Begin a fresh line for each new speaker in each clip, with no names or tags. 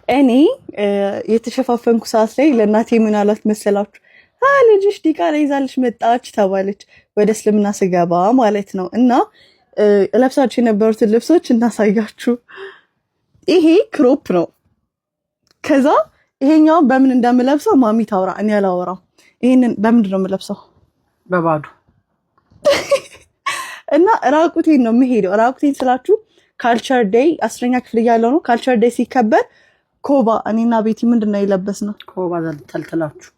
እኔ የተሸፋፈንኩ ሰዓት ላይ ለእናቴ ምን አላት መሰላችሁ? ልጅሽ ዲቃላ ይዛልሽ መጣች ተባለች። ወደ እስልምና ስገባ ማለት ነው። እና ለብሳችሁ የነበሩትን ልብሶች እናሳያችሁ። ይሄ ክሮፕ ነው። ከዛ ይሄኛው በምን እንደምለብሰው ማሚ ታውራ፣ እኔ አላወራም። ይሄንን በምንድን ነው የምለብሰው?
በባዶ
እና ራቁቴን ነው የምሄደው። ራቁቴን ስላችሁ ካልቸር ዴይ 10ኛ ክፍል እያለሁ ነው። ካልቸር ዴይ ሲከበር ኮባ እኔና ቤቲ ምንድነው የለበስነው?
ኮባ ተልትላችሁ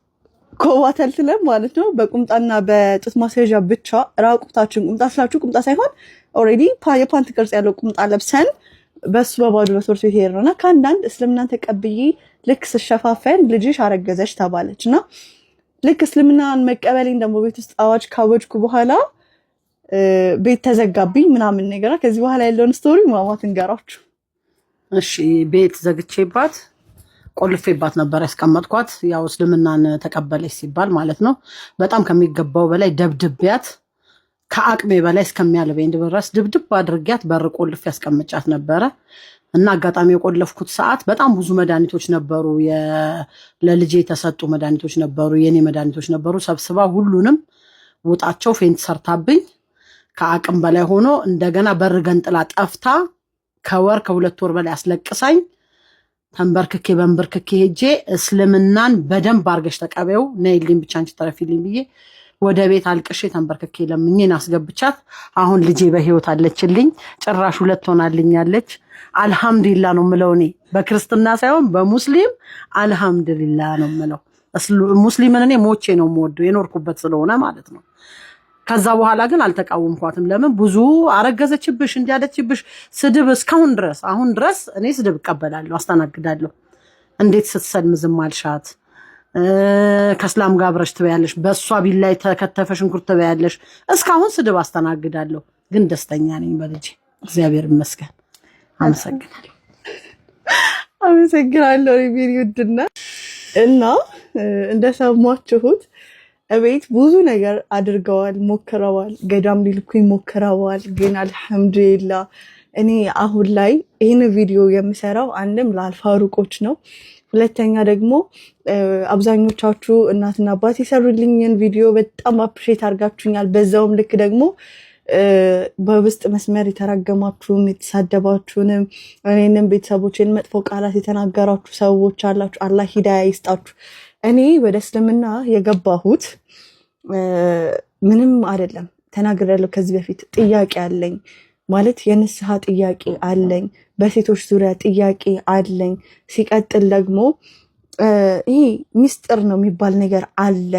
ኮባ ተልትለም ማለት ነው። በቁምጣና በጡት ማስያዣ ብቻ ራቁታችን፣ ቁምጣ ስላችሁ ቁምጣ ሳይሆን ኦልሬዲ የፓንት ቅርጽ ያለው ቁምጣ ለብሰን በሱ በባዶ በትምህርት ቤት ሄድን እና ከአንዳንድ እስልምናን ተቀብዬ ልክ ስሸፋፈን ልጅሽ አረገዘች ተባለች እና ልክ እስልምናን መቀበሌን ደግሞ ቤት ውስጥ አዋጅ ካወጅኩ በኋላ ቤት ተዘጋብኝ ምናምን ነገር። ከዚህ በኋላ ያለውን ስቶሪ ማማት እንገራችሁ።
እሺ ቤት ዘግቼባት ቆልፌባት ነበር ያስቀመጥኳት። ያው እስልምናን ተቀበለች ሲባል ማለት ነው። በጣም ከሚገባው በላይ ደብድቤያት ከአቅሜ በላይ እስከሚያልበኝ ድረስ ድብድብ አድርጊያት በር ቆልፌ ያስቀምጫት ነበረ እና አጋጣሚ የቆለፍኩት ሰዓት በጣም ብዙ መድኃኒቶች ነበሩ፣ ለልጄ የተሰጡ መድኃኒቶች ነበሩ፣ የኔ መድኃኒቶች ነበሩ። ሰብስባ ሁሉንም ውጣቸው ፌንት ሰርታብኝ ከአቅም በላይ ሆኖ እንደገና በር ገንጥላ ጠፍታ ከወር ከሁለት ወር በላይ አስለቅሳኝ ተንበርክኬ በንበርክኬ ሄጄ እስልምናን በደንብ አርገሽ ተቀበው ነይልኝ ብቻ አንቺ ተረፊልኝ ብዬ ወደ ቤት አልቅሼ ተንበርክኬ ለምኜን አስገብቻት አሁን ልጄ በህይወት አለችልኝ። ጭራሽ ሁለት ሆናልኛለች። አልহামዱሊላህ ነው የምለው። እኔ በክርስትና ሳይሆን በሙስሊም አልহামዱሊላህ ነው የምለው። ሙስሊምን እኔ ሞቼ ነው የምወደው የኖርኩበት ስለሆነ ማለት ነው። ከዛ በኋላ ግን አልተቃወምኳትም። ለምን ብዙ አረገዘችብሽ እንዲያለችብሽ ስድብ እስካሁን ድረስ አሁን ድረስ እኔ ስድብ እቀበላለሁ፣ አስተናግዳለሁ። እንዴት ስትሰልም ዝም አልሻት? ከእስላም ጋር አብረሽ ትበያለሽ፣ በእሷ ቢላይ ተከተፈ ሽንኩርት ትበያለሽ። እስካሁን ስድብ አስተናግዳለሁ፣ ግን ደስተኛ ነኝ በልጄ እግዚአብሔር ይመስገን። አመሰግናለሁ።
አመሰግናለሁ ሪቪው ውድና እና እንደሰማችሁት እቤት ብዙ ነገር አድርገዋል፣ ሞክረዋል፣ ገዳም ሊልኩኝ ሞክረዋል። ግን አልহামዱሊላህ እኔ አሁን ላይ ይህን ቪዲዮ የምሰራው አንድም ለአልፋሩቆች ነው፣ ሁለተኛ ደግሞ አብዛኞቻችሁ እናትና አባት የሰሩልኝን ቪዲዮ በጣም አፕሪሼት አድርጋችሁኛል። በዛውም ልክ ደግሞ በውስጥ መስመር የተራገማችሁም የተሳደባችሁንም እኔንም ቤተሰቦችን መጥፎ ቃላት የተናገራችሁ ሰዎች አላችሁ። አላህ ሂዳያ ይስጣችሁ። እኔ ወደ እስልምና የገባሁት ምንም አይደለም፣ ተናግሬያለሁ ከዚህ በፊት። ጥያቄ አለኝ ማለት የንስሐ ጥያቄ አለኝ፣ በሴቶች ዙሪያ ጥያቄ አለኝ። ሲቀጥል ደግሞ ይሄ ሚስጥር ነው የሚባል ነገር አለ።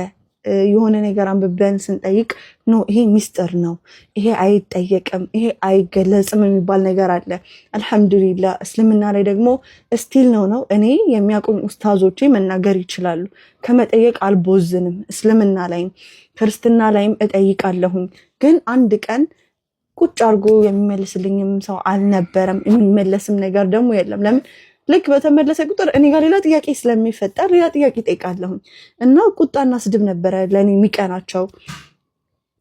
የሆነ ነገር አንብበን ስንጠይቅ ኖ ይሄ ሚስጥር ነው፣ ይሄ አይጠየቅም፣ ይሄ አይገለጽም የሚባል ነገር አለ። አልহামዱሊላህ እስልምና ላይ ደግሞ ስቲል ነው እኔ የሚያውቁኝ ኡስታዞቼ መናገር ይችላሉ። ከመጠየቅ አልቦዝንም። እስልምና ላይም ክርስትና ላይም እጠይቃለሁኝ። ግን አንድ ቀን ቁጭ አድርጎ የሚመልስልኝም ሰው አልነበረም። የሚመለስም ነገር ደግሞ የለም። ለምን ልክ በተመለሰ ቁጥር እኔ ጋር ሌላ ጥያቄ ስለሚፈጠር ሌላ ጥያቄ ጠይቃለሁኝ እና ቁጣና ስድብ ነበረ ለእኔ የሚቀናቸው።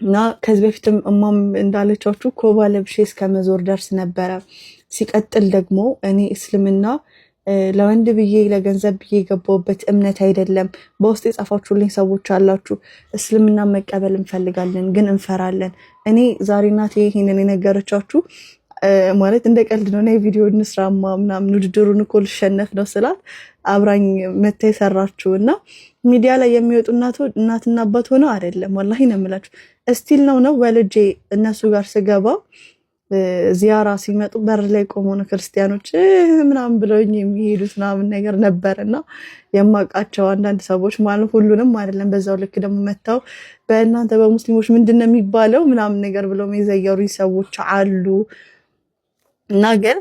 እና ከዚህ በፊትም እማም እንዳለቻችሁ ኮባ ለብሼ እስከ መዞር ደርስ ነበረ። ሲቀጥል ደግሞ እኔ እስልምና ለወንድ ብዬ ለገንዘብ ብዬ የገባሁበት እምነት አይደለም። በውስጥ የጻፋችሁልኝ ሰዎች አላችሁ፣ እስልምና መቀበል እንፈልጋለን ግን እንፈራለን። እኔ ዛሬ እናቴ ይሄንን የነገረቻችሁ ማለት እንደ ቀልድ ነው። ናይ ቪዲዮ እንስራማ ምናምን ውድድሩን እኮ ልሸነፍ ነው ስላት አብራኝ መታ የሰራችሁ እና ሚዲያ ላይ የሚወጡ እናትና አባት ሆነው አይደለም። ወላሂ ነው የምላችሁ። እስቲል ነው ወልጄ እነሱ ጋር ስገባ ዚያራ ሲመጡ በር ላይ ቆሞ ነው ክርስቲያኖች ምናምን ብለውኝ የሚሄዱት ምናምን ነገር ነበርና የማውቃቸው አንዳንድ ሰዎች ማለት ሁሉንም አይደለም። በዛው ልክ ደግሞ መታው በእናንተ በሙስሊሞች ምንድነው የሚባለው ምናምን ነገር ብለው የዘየሩ ሰዎች አሉ። እና ግን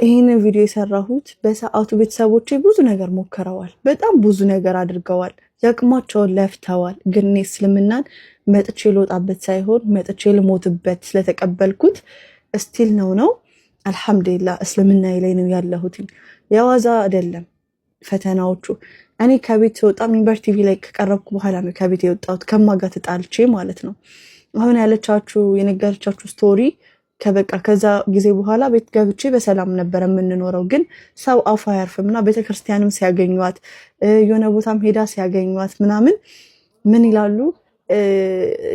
ይህን ቪዲዮ የሰራሁት በሰዓቱ ቤተሰቦቼ ብዙ ነገር ሞክረዋል፣ በጣም ብዙ ነገር አድርገዋል፣ ያቅማቸውን ለፍተዋል። ግን እኔ እስልምናን መጥቼ ልወጣበት ሳይሆን መጥቼ ልሞትበት ስለተቀበልኩት እስቲል ነው አልহামዱሊላህ እስልምና ላይ ነው ያለሁት። የዋዛ አይደለም ፈተናዎቹ። እኔ ከቤት ስወጣ ሚንበር ቲቪ ላይ ከቀረብኩ በኋላ ነው ከቤት የወጣሁት ከማጋ ተጣልቼ ማለት ነው። አሁን ያለቻችሁ የነገረቻችሁ ስቶሪ ከበቃ ከዛ ጊዜ በኋላ ቤት ገብቼ በሰላም ነበር የምንኖረው። ግን ሰው አፉ አያርፍምና ቤተክርስቲያንም ሲያገኟት የሆነ ቦታም ሄዳ ሲያገኟት ምናምን ምን ይላሉ?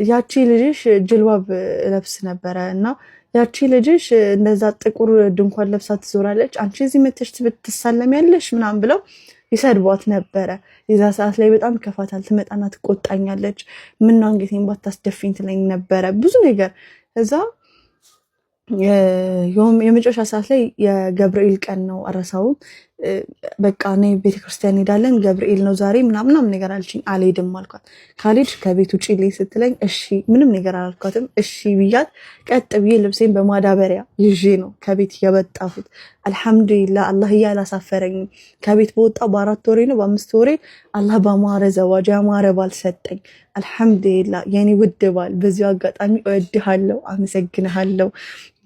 ያቺ ልጅሽ ጅልባብ ለብስ ነበረ እና ያቺ ልጅሽ እንደዛ ጥቁር ድንኳን ለብሳ ትዞራለች፣ አንቺ እዚህ መተሽ ትሳለሚያለሽ ምናምን ብለው ይሰድቧት ነበረ። የዛ ሰዓት ላይ በጣም ይከፋታል። ትመጣና ትቆጣኛለች። ምነው አንገቴን ባታስደፊኝ ትለኝ ነበረ ብዙ ነገር። እዛ የመጨረሻ ሰዓት ላይ የገብርኤል ቀን ነው አረሳውም። በቃ እኔ ቤተክርስቲያን ሄዳለን ገብርኤል ነው ዛሬ ምናምን ነገር አለችኝ። አልሄድም አልኳት። ካልሄድሽ ከቤት ውጭ ላይ ስትለኝ እሺ ምንም ነገር አላልኳትም። እሺ ብያት ቀጥ ብዬ ልብሴን በማዳበሪያ ይዤ ነው ከቤት የወጣሁት። አልሐምዱሊላህ አላህ አላሳፈረኝም። ከቤት በወጣው በ4 ወሬ ነው በ5 ወሬ አላህ በማረ ዘዋጅ ያማረ ባል ሰጠኝ። አልሐምዱሊላህ የኔ ውድ ባል፣ በዚሁ አጋጣሚ እወድሃለሁ፣ አመሰግንሃለሁ፣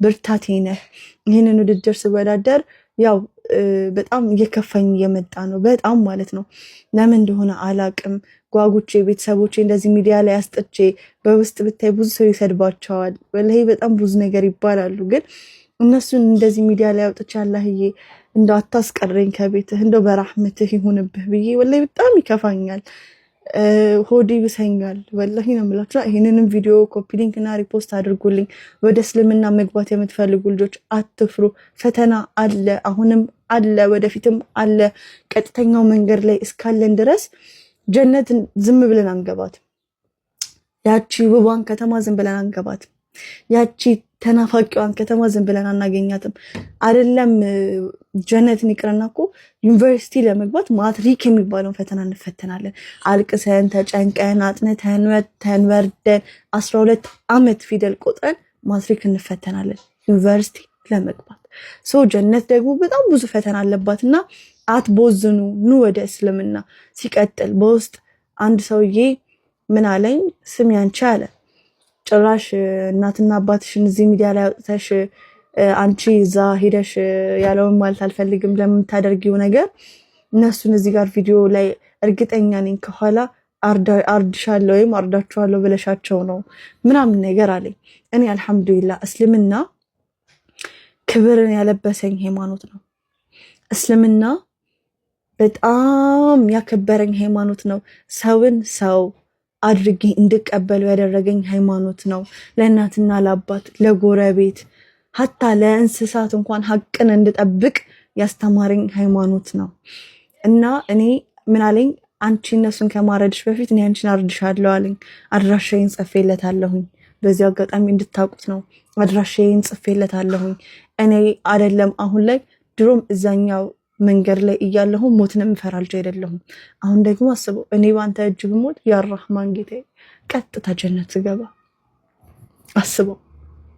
ብርታቴ ነህ። ይህንን ውድድር ስወዳደር ያው በጣም እየከፋኝ እየመጣ ነው፣ በጣም ማለት ነው። ለምን እንደሆነ አላቅም። ጓጉቼ ቤተሰቦቼ እንደዚህ ሚዲያ ላይ አስጥቼ በውስጥ ብታይ ብዙ ሰው ይሰድባቸዋል። ወላሂ በጣም ብዙ ነገር ይባላሉ። ግን እነሱን እንደዚህ ሚዲያ ላይ አውጥቼ አላህዬ እንደው አታስቀረኝ ከቤትህ እንደው በራህመትህ ይሁንብህ ብዬ ወላሂ በጣም ይከፋኛል፣ ሆዴ ይብሰኛል። ወላሂ ነው የምላችሁ። ይህንንም ቪዲዮ ኮፒ ሊንክ እና ሪፖስት አድርጉልኝ። ወደ እስልምና መግባት የምትፈልጉ ልጆች አትፍሩ። ፈተና አለ፣ አሁንም አለ፣ ወደፊትም አለ። ቀጥተኛው መንገድ ላይ እስካለን ድረስ ጀነትን ዝም ብለን አንገባት። ያቺ ውቧን ከተማ ዝም ብለን አንገባት። ያቺ ተናፋቂዋን ከተማ ዝም ብለን አናገኛትም። አይደለም ጀነትን ይቅርና እኮ ዩኒቨርሲቲ ለመግባት ማትሪክ የሚባለውን ፈተና እንፈተናለን። አልቅሰን ተጨንቀን አጥንተን ወተን ወርደን 12 ዓመት ፊደል ቆጥረን ማትሪክ እንፈተናለን ዩኒቨርሲቲ ለመግባት። ጀነት ደግሞ በጣም ብዙ ፈተና አለባትና አትቦዝኑ፣ ኑ ወደ እስልምና። ሲቀጥል በውስጥ አንድ ሰውዬ ምን አለኝ፣ ስም ያንቺ አለ ጭራሽ እናትና አባትሽን እዚህ ሚዲያ ላይ አውጥተሽ አንቺ እዛ ሄደሽ ያለውን ማለት አልፈልግም ለምታደርጊው ነገር እነሱን እዚህ ጋር ቪዲዮ ላይ እርግጠኛ ነኝ ከኋላ አርድሻለሁ ወይም አርዳችኋለሁ ብለሻቸው ነው ምናምን ነገር አለኝ። እኔ አልሐምዱሊላህ እስልምና ክብርን ያለበሰኝ ሃይማኖት ነው። እስልምና በጣም ያከበረኝ ሃይማኖት ነው። ሰውን ሰው አድርጌ እንድቀበለው ያደረገኝ ሃይማኖት ነው። ለእናትና ለአባት ለጎረቤት ሀታ ለእንስሳት እንኳን ሀቅን እንድጠብቅ ያስተማረኝ ሃይማኖት ነው። እና እኔ ምን አለኝ፣ አንቺ እነሱን ከማረድሽ በፊት እኔ አንቺን አርድሻለሁ አለኝ። አድራሻዬን ጽፌለታለሁኝ። በዚህ አጋጣሚ እንድታውቁት ነው። አድራሻዬን ጽፌለታለሁኝ። እኔ አይደለም አሁን ላይ ድሮም እዛኛው መንገድ ላይ እያለሁ ሞትን የምፈራ ልጅ አይደለሁም። አሁን ደግሞ አስበው እኔ ባንተ እጅ ብሞት ያ ረህማን ጌታዬ ቀጥታ ጀነት ስገባ፣ አስበው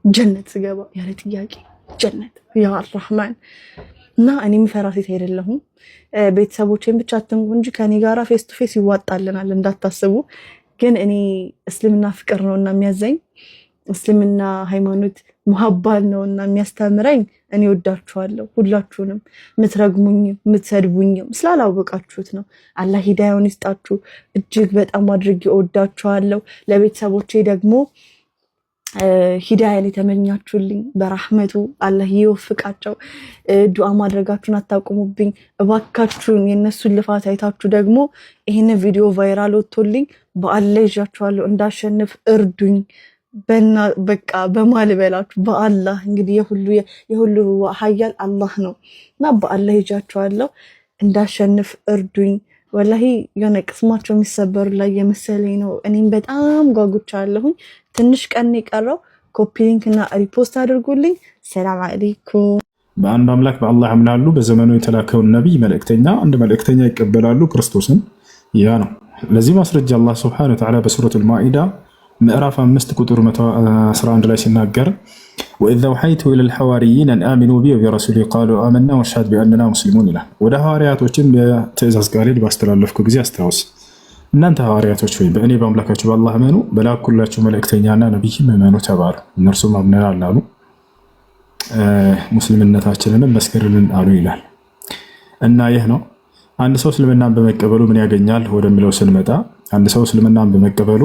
ጀነት ስገባ ያለ ጥያቄ ጀነት ያ ረህማን። እና እኔ የምፈራ ሴት አይደለሁም። ቤተሰቦቼን ብቻ አትንኩ እንጂ ከኔ ጋራ ፌስ ቱ ፌስ ይዋጣልናል እንዳታስቡ። ግን እኔ እስልምና ፍቅር ነውና የሚያዘኝ፣ እስልምና ሃይማኖት ሙሀባል ነውና የሚያስተምረኝ። እኔ ወዳችኋለሁ ሁላችሁንም፣ ምትረግሙኝም ምትሰድቡኝም ስላላወቃችሁት ነው። አላህ ሂዳያውን ይስጣችሁ። እጅግ በጣም አድርጌ ወዳችኋለሁ። ለቤተሰቦቼ ደግሞ ሂዳያን የተመኛችሁልኝ በራህመቱ አላህ ይወፍቃቸው። ዱዓ ማድረጋችሁን አታቁሙብኝ እባካችሁን። የነሱን ልፋት አይታችሁ ደግሞ ይህን ቪዲዮ ቫይራል ወጥቶልኝ በአላህ ይዣችኋለሁ እንዳሸንፍ እርዱኝ። በቃ በማልበላችሁ በአላህ እንግዲህ የሁሉ ሀያል አላህ ነው እና በአላህ ይጃችኋለሁ እንዳሸንፍ እርዱኝ። ወላሂ የሆነ ቅስማቸው የሚሰበሩ ላይ የመሰለኝ ነው። እኔም በጣም ጓጉቻለሁኝ። ትንሽ ቀን የቀረው። ኮፒ ሊንክ እና ሪፖስት አድርጉልኝ። ሰላም አለይኩም።
በአንድ አምላክ በአላህ ያምናሉ። በዘመኑ የተላከውን ነቢይ መልእክተኛ አንድ መልእክተኛ ይቀበላሉ፣ ክርስቶስን። ያ ነው ለዚህ ማስረጃ አላህ ሱብሓነሁ ወተዓላ በሱረቱል ማኢዳ ምዕራፍ 5 ቁጥር 111 ላይ ሲናገር ወኢዝ አውሐይቱ ኢለል ሐዋርይን አን አሚኑ ቢ ወቢረሱሊ ቃሉ አመና ወሽሀድ ቢአንና ሙስሊሙን ይላል። ወደ ሐዋርያቶችን በትእዛዝ ቃሌን ባስተላለፍኩ ጊዜ አስታውስ፣ እናንተ ሐዋርያቶች ወይ በእኔ በአምላካችሁ በአላህ እመኑ፣ በላኩላችሁ መልእክተኛና ነቢይም እመኑ ተባሉ። እነርሱም አምነናል አሉ፣ ሙስሊምነታችንንም መስክርልን አሉ ይላል። እና ይህ ነው አንድ ሰው እስልምናን በመቀበሉ ምን ያገኛል ወደሚለው ስንመጣ፣ አንድ ሰው እስልምናን በመቀበሉ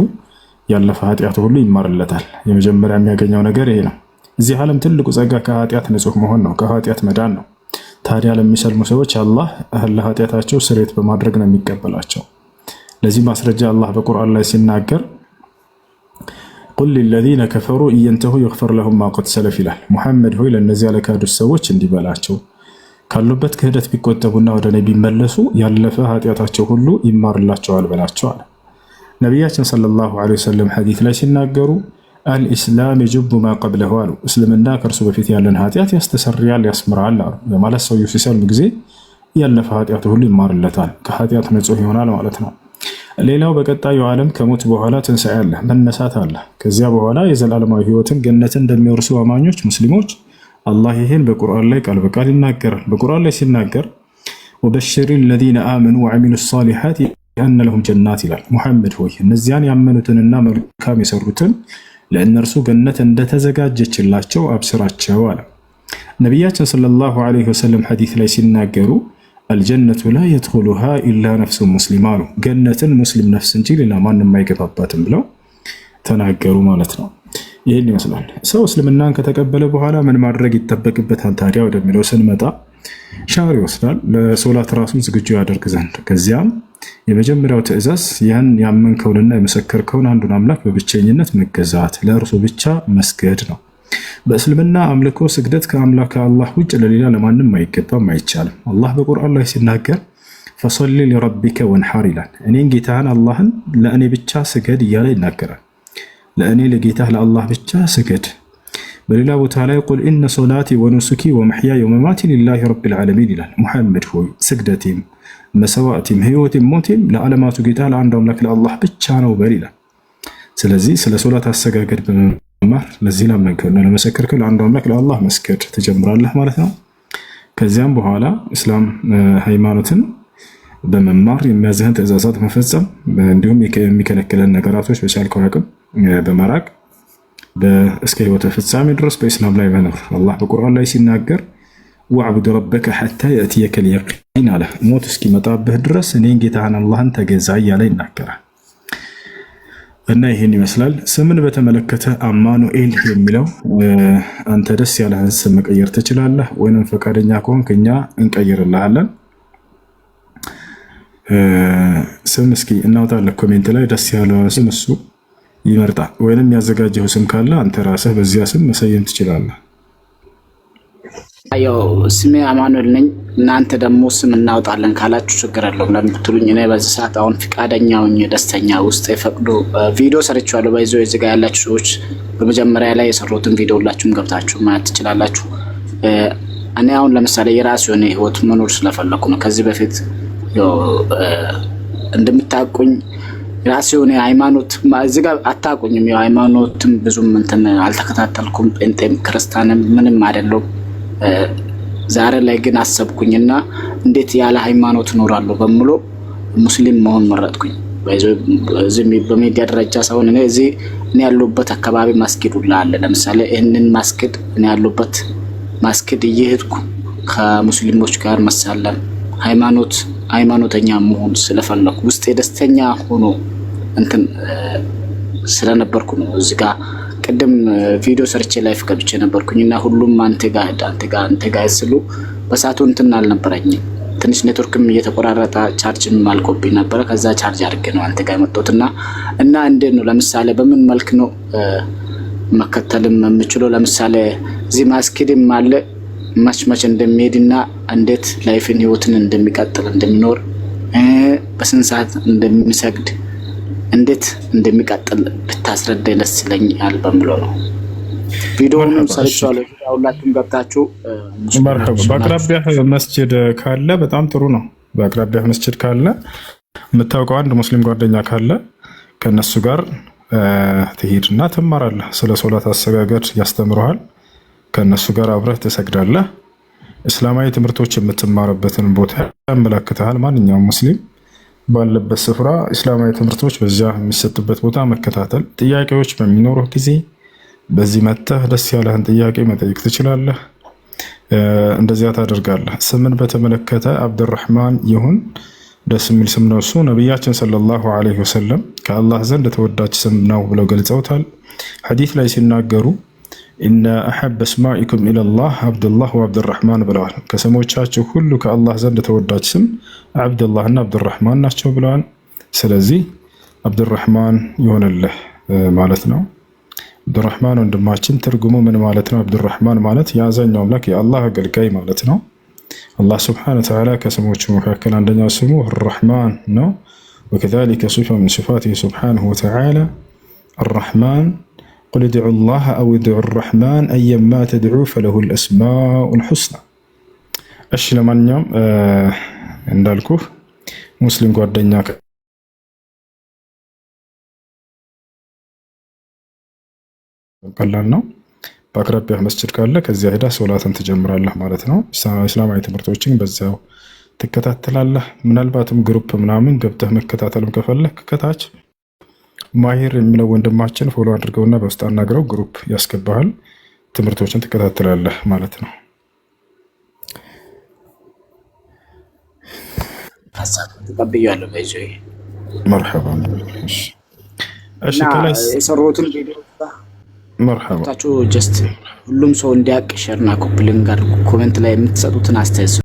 ያለፈ ኃጢአቱ ሁሉ ይማርለታል። የመጀመሪያ የሚያገኘው ነገር ይሄ ነው። እዚህ ዓለም ትልቁ ጸጋ ከኃጢአት ንጹህ መሆን ነው፣ ከኃጢአት መዳን ነው። ታዲያ ለሚሰልሙ ሰዎች አላህ ለኃጢአታቸው ስርየት በማድረግ ነው የሚቀበላቸው። ለዚህ ማስረጃ አላህ በቁርአን ላይ ሲናገር ቁል ሊለዚነ ከፈሩ ኢየንተሁ ይግፈር ለሁም ማ ቀድ ሰለፍ ይላል። ሙሐመድ ሆይ ለእነዚያ ለካዱት ሰዎች እንዲህ በላቸው ካሉበት ክህደት ቢቆጠቡና ወደ እኔ ቢመለሱ ያለፈ ኃጢአታቸው ሁሉ ይማርላቸዋል በላቸው አለ። ነቢያችን ሰለላሁ ዐለይሂ ወሰለም ሐዲስ ላይ ሲናገሩ አልኢስላም የጅቡ ማ ቀብለሁ አሉ። እስልምና ከእርሱ በፊት ያለን ኃጢአት ያስተሰርያል፣ ያስምራል አሉ። በማለት ሰውየው ሲሰልም ጊዜ ያለፈ ኃጢአቱ ሁሉ ይማርለታል፣ ከኃጢአት ንጹህ ይሆናል ማለት ነው። ሌላው በቀጣዩ ዓለም ከሞት በኋላ ትንሣኤ አለ፣ መነሳት አለ። ከዚያ በኋላ የዘላለማዊ ህይወትን ገነትን እንደሚወርሱ አማኞች ሙስሊሞች አላህ ይህን በቁርአን ላይ ቃል በቃል ይናገራል። በቁርአን ላይ ሲናገር ወበሽሪ ለዚነ አመኑ ወዐሚሉ ሷሊሓት አነ ለሁም ጀናት ይላል። ሙሐመድ ሆይ እነዚያን ያመኑትንና መልካም የሰሩትን ለእነርሱ ገነት እንደተዘጋጀችላቸው አብስራቸው አለ። ነቢያችን ሰለላሁ ዐለይሂ ወሰለም ሐዲስ ላይ ሲናገሩ አልጀነቱ ላ የድኹሉሃ ኢላ ነፍሱ ሙስሊም አሉ። ገነትን ሙስሊም ነፍስ እንጂ ሌላ ማንም አይገባባትም ብለው ተናገሩ ማለት ነው። ይህን ይመስላል። ሰው እስልምናን ከተቀበለ በኋላ ምን ማድረግ ይጠበቅበታል ታዲያ ወደሚለው ስንመጣ ሻወር ይወስዳል፣ ለሶላት ራሱን ዝግጁ ያደርግ ዘንድ። ከዚያም የመጀመሪያው ትዕዛዝ ያን ያመንከውንና የመሰከርከውን አንዱን አምላክ በብቸኝነት መገዛት፣ ለእርሱ ብቻ መስገድ ነው። በእስልምና አምልኮ ስግደት ከአምላክ ከአላህ ውጭ ለሌላ ለማንም አይገባም፣ አይቻልም። አላህ በቁርአን ላይ ሲናገር ፈሰሊ ሊረቢከ ወንሐር ይላል። እኔን ጌታህን አላህን ለእኔ ብቻ ስገድ እያለ ይናገራል። ለእኔ ለጌታህ ለአላህ ብቻ ስገድ። በሌላ ቦታ ላይ ቁል ኢነ ሶላቲ ወኑሱኪ ወመሕያየ ወመማቲ ሊላሂ ረቢል ዓለሚን ይላል። ሙሐመድ ሆይ ስግደቴም መሰዋዕቴም ህይወቴም ሞቴም ለዓለማቱ ጌታ ለአንድ አምላክ ለአላህ ብቻ ነው በል ይላል። ስለዚህ ስለ ሶላት አሰጋገድ በመማር ለዚህ ላመንከውና ለመሰከርከው ለአንድ አምላክ ለአላህ መስገድ ትጀምራለህ ማለት ነው። ከዚያም በኋላ እስላም ሃይማኖትን በመማር የሚያዝህን ትእዛዛት መፈጸም እንዲሁም የሚከለክለን ነገራቶች በቻልከው አቅም በመራቅ እስከ ህይወት ፍጻሜ ድረስ በእስላም ላይ መኖር። አላህ በቁርአን ላይ ሲናገር ወዕቡድ ረበከ ሐታ የእትየከል የቂን አለ። ሞት እስኪመጣብህ ድረስ እኔን ጌታህን አላህን ተገዛ እያለ ይናገራል። እና ይህን ይመስላል። ስምን በተመለከተ አማኑኤል የሚለው አንተ ደስ ያለህን ስም መቀየር ትችላለህ፣ ወይንም ፈቃደኛ ከሆንክ እኛ እንቀይርልሃለን። ስም እስኪ እናውጣለን ኮሜንት ላይ ደስ ያለው ስም እሱ ይመርጣል። ወይንም ያዘጋጀው ስም ካለ አንተ ራስህ በዚያ ስም መሰየም ትችላለህ።
ያው ስሜ አማኑኤል ነኝ። እናንተ ደግሞ ስም እናውጣለን ካላችሁ ችግር የለውም ለምትሉኝ እኔ በዚህ ሰዓት አሁን ፍቃደኛ ሆኜ ደስተኛ ውስጥ የፈቅዶ ቪዲዮ ሰርቻለሁ። ባይዞ እዚህ ጋር ያላችሁ ሰዎች በመጀመሪያ ላይ የሰሩትን ቪዲዮ ሁላችሁም ገብታችሁ ማየት ትችላላችሁ። እኔ አሁን ለምሳሌ የራሱ የሆነ ህይወት መኖር ስለፈለኩ ነው። ከዚህ በፊት እንደምታውቁኝ ራሱ የሆነ ሃይማኖት እዚህ ጋር አታውቁኝም። ያው ሃይማኖትም ብዙም እንትን አልተከታተልኩም። ጴንጤም ክርስቲያንም ምንም አይደለም። ዛሬ ላይ ግን አሰብኩኝና እንዴት ያለ ሃይማኖት እኖራለሁ በሚል ሙስሊም መሆን መረጥኩኝ። በዚህ በሚዲያ ደረጃ ሳይሆን እኔ ያለሁበት አካባቢ መስጊድ ሁላ አለ። ለምሳሌ ይህንን መስጊድ እኔ ያለሁበት መስጊድ እየሄድኩ ከሙስሊሞች ጋር መሳለም ሃይማኖተኛ መሆን ስለፈለኩ ውስጤ ደስተኛ ሆኖ እንትን ስለነበርኩ ነው። እዚህ ጋር ቅድም ቪዲዮ ሰርቼ ላይፍ ገብቼ ነበርኩኝና ሁሉም አንተ ጋር ስሉ በሳቱ እንትን አልነበረኝም። ትንሽ ኔትወርክም እየተቆራረጠ ቻርጅም አልቆብኝ ነበረ። ከዛ ቻርጅ አድርጌ ነው አንተ ጋር የመጣሁትና እና እንዴት ነው ለምሳሌ በምን መልክ ነው መከተልም የምችለው? ለምሳሌ እዚህ ማስኪድም አለ መች እንደሚሄድና እንዴት ላይፍን ህይወትን እንደሚቀጥል እንደሚኖር በስንት ሰዓት እንደሚሰግድ እንዴት እንደሚቀጥል ብታስረዳኝ ደስ ይለኛል በሚለው ነው። ቪዲዮውንም ሰርቻለሁ። ሁላችሁም ገብታችሁ
በአቅራቢያ መስጂድ ካለ በጣም ጥሩ ነው። በአቅራቢያ መስጂድ ካለ የምታውቀው አንድ ሙስሊም ጓደኛ ካለ ከነሱ ጋር ትሄድና ትማራለህ። ስለ ሶላት አሰጋገድ ያስተምረዋል። ከነሱ ጋር አብረህ ትሰግዳለህ። እስላማዊ ትምህርቶች የምትማርበትን ቦታ ያመለክታል። ማንኛውም ሙስሊም ባለበት ስፍራ እስላማዊ ትምህርቶች በዚያ የሚሰጥበት ቦታ መከታተል። ጥያቄዎች በሚኖሩ ጊዜ በዚህ መተህ ደስ ያለህን ጥያቄ መጠየቅ ትችላለህ። እንደዚያ ታደርጋለህ። ስምን በተመለከተ አብዱራህማን ይሁን ደስ የሚል ስም ነው። እሱ ነቢያችን ሰለላሁ ዐለይሂ ወሰለም ከአላህ ዘንድ ተወዳጅ ስም ነው ብለው ገልጸውታል። ሐዲስ ላይ ሲናገሩ ኢነ አሐበ እስማኢኩም ኢለላህ አብዱላህ ወአብዱራህማን ብለዋል። ከስሞቻችሁ ሁሉ ከአላህ ዘንድ ተወዳጅ ስም አብዱላህና አብዱራህማን ናቸው ብለዋል። ስለዚህ አብዱራህማን ይሆንልህ ማለት ነው። አብዱራህማን ወንድማችን ትርጉሙ ምን ማለት ነው? አብዱራህማን ማለት የአዛኛው አምላክ የአላህ አገልጋይ ማለት ነው። አላህ ስብሓነሁ ወተዓላ ከስሞቹ መካከል አንደኛው ስሙ አርረሕማን ነው። ወከዛሊከ ሲፋ ሚን ሲፋቲሂ ሱብሓነሁ ወተዓላ አርረሕማን ቁል ድዑ ላህ አው ድዑ አርረሕማን አየማ ተድዑ ፈለሁል አስማኡል ሑስና። እሺ ለማንኛውም እንዳልኩህ ሙስሊም ጓደኛ ቀላል ነው። በአቅራቢያ መስጅድ ካለ ከዚያ ሄዳ ሶላትን ትጀምራለህ ማለት ነው። እስላማዊ ትምህርቶችን በዛው ትከታተላለህ። ምናልባትም ግሩፕ ምናምን ገብተህ መከታተልም ከፈለህ ከታች ማሂር የሚለው ወንድማችን ፎሎ አድርገውና በውስጥ አናግረው ግሩፕ ያስገባሃል። ትምህርቶችን ትከታተላለህ ማለት ነው።
ተቀብያለሁ። በዚህ
መርሐባ። እሺ ከላይ
የሰሩትን ቪዲዮ
መርሐባ
ታቹ ጀስት ሁሉም ሰው እንዲያውቅ ሼርና ኮፕሊንግ ጋር ኮሜንት ላይ የምትሰጡትን አስተያየት